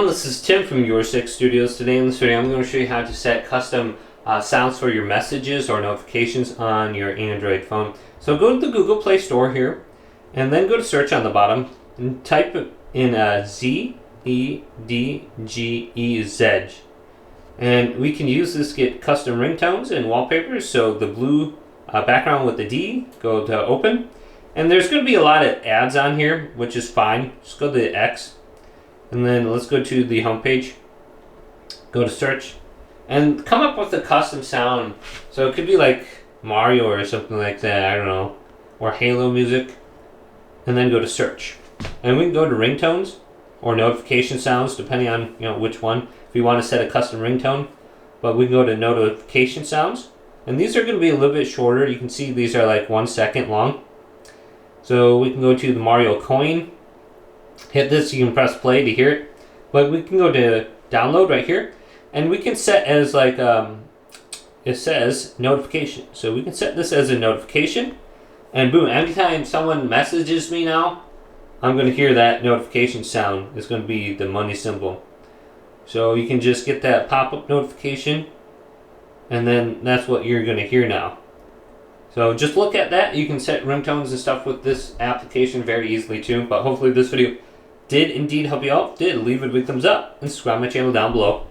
This is Tim from YourSix Studios. Today in this video I'm going to show you how to set custom sounds for your messages or notifications on your Android phone. So go to the Google Play Store here and then go to search on the bottom and type in Zedge. Zedge. And we can use this to get custom ringtones and wallpapers. So the blue background with the D, go to open. And there's going to be a lot of ads on here, which is fine. Just go to the X. And then let's go to the home page, go to search, and come up with a custom sound. So it could be like Mario or something like that, I don't know, or Halo music. And then go to search. And we can go to ringtones or notification sounds, depending on which one, if you want to set a custom ringtone. But we can go to notification sounds. And these are going to be a little bit shorter. You can see these are like 1 second long. So we can go to the Mario coin. Hit this, you can press play to hear it. But we can go to download right here. And we can set as like, it says notification. So we can set this as a notification. And boom, anytime someone messages me now, I'm going to hear that notification sound. It's going to be the money symbol. So you can just get that pop-up notification. And then that's what you're going to hear now. So just look at that. You can set ringtones and stuff with this application very easily too. But hopefully this video did indeed help you out. If it did, leave it a big thumbs up and subscribe to my channel down below.